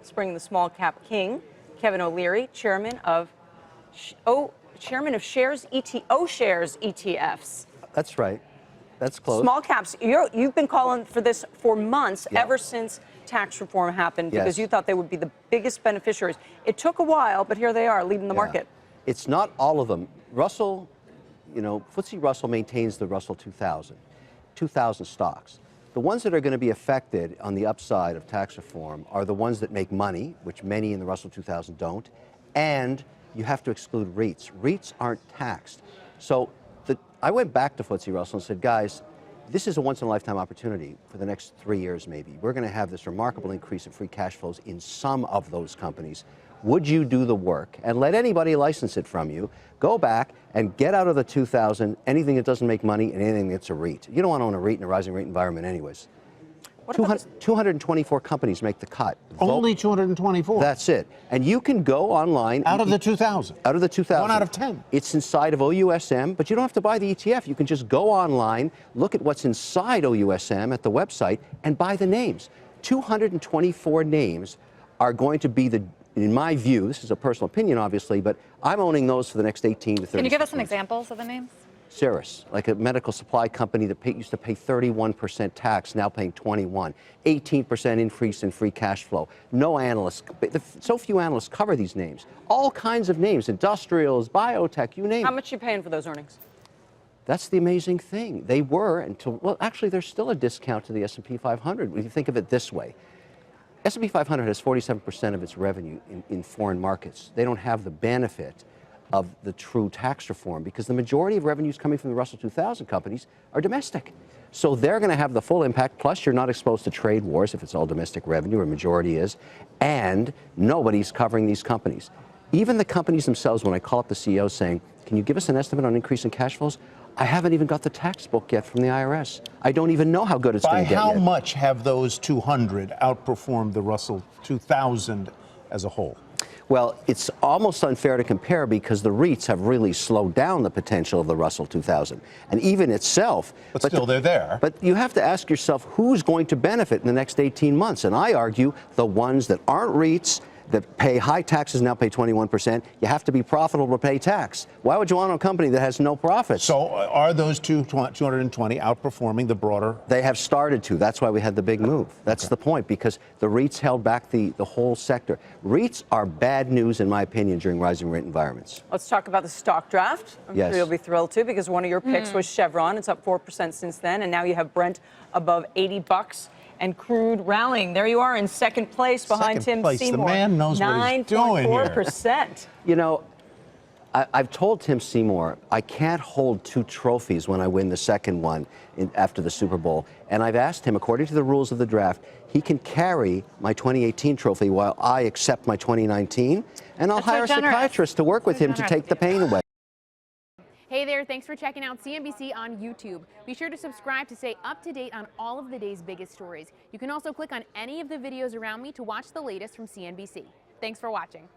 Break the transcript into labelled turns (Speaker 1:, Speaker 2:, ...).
Speaker 1: Let's bring the small cap king, Kevin O'Leary, chairman of O'Shares ETFs.
Speaker 2: That's right. That's close.
Speaker 1: Small caps. You've been calling for this for months,
Speaker 2: Yeah.
Speaker 1: ever since tax reform happened,
Speaker 2: Yes.
Speaker 1: because you thought they would be the biggest beneficiaries. It took a while, but here they are, leading the market.
Speaker 2: It's not all of them. Russell, FTSE Russell maintains the Russell 2000 stocks. The ones that are going to be affected on the upside of tax reform are the ones that make money, which many in the Russell 2000 don't, and you have to exclude REITs. REITs aren't taxed. So I went back to FTSE Russell and said, guys, this is a once-in-a-lifetime opportunity for the next 3 years maybe. We're going to have this remarkable increase in free cash flows in some of those companies. Would you do the work and let anybody license it from you? Go back and get out of the 2000 anything that doesn't make money and anything that's a REIT. You don't want to own a REIT in a rising rate environment anyways. 224 companies make the cut.
Speaker 3: Only 224?
Speaker 2: That's it. And you can go online.
Speaker 3: Out of the 2,000?
Speaker 2: Out of the 2,000.
Speaker 3: 1 out of 10.
Speaker 2: It's inside of OUSM, but you don't have to buy the ETF. You can just go online, look at what's inside OUSM at the website, and buy the names. 224 names are going to be in my view, this is a personal opinion obviously, but I'm owning those for the next 18 to 30
Speaker 4: Can you give us some
Speaker 2: months.
Speaker 4: examples of the names?
Speaker 2: Ceres, like a medical supply company that used to pay 31% tax, now paying 21%. 18% increase in free cash flow. No analysts, so few analysts cover these names. All kinds of names, industrials, biotech, you name it.
Speaker 1: How much are you paying for those earnings?
Speaker 2: That's the amazing thing. They were until, well, actually, there's still a discount to the S&P 500. When you think of it this way, S&P 500 has 47% of its revenue in foreign markets. They don't have the benefit of the true tax reform because the majority of revenues coming from the Russell 2000 companies are domestic. So they're going to have the full impact, plus you're not exposed to trade wars if it's all domestic revenue, or majority is, and nobody's covering these companies. Even the companies themselves, when I call up the CEO saying, can you give us an estimate on increase in cash flows? I haven't even got the tax book yet from the IRS. I don't even know how good it's going to get
Speaker 3: By how
Speaker 2: yet.
Speaker 3: much have those 200 outperformed the Russell 2000 as a whole?
Speaker 2: Well, it's almost unfair to compare because the REITs have really slowed down the potential of the Russell 2000. And even itself.
Speaker 3: But still, they're there.
Speaker 2: But you have to ask yourself who's going to benefit in the next 18 months. And I argue the ones that aren't REITs, that pay high taxes, now pay 21%. You have to be profitable to pay tax. Why would you want a company that has no profits?
Speaker 3: So are those 220 outperforming the broader?
Speaker 2: They have started to. That's why we had the big move. That's the point, because the REITs held back the whole sector. REITs are bad news, in my opinion, during rising rate environments.
Speaker 1: Let's talk about the stock draft. I'm
Speaker 2: Yes.
Speaker 1: sure you'll be thrilled too, because one of your picks was Chevron. It's up 4% since then, and now you have Brent above $80 and crude rallying. There you are in second place behind Tim Seymour.
Speaker 3: The man knows what he's doing here.
Speaker 1: 9.4%.
Speaker 2: You know, I've told Tim Seymour I can't hold 2 trophies when I win the second one after the Super Bowl. And I've asked him, according to the rules of the draft, he can carry my 2018 trophy while I accept my 2019. And I'll hire a psychiatrist to work with him to take the pain away.
Speaker 5: Hey there, thanks for checking out CNBC on YouTube. Be sure to subscribe to stay up to date on all of the day's biggest stories. You can also click on any of the videos around me to watch the latest from CNBC. Thanks for watching.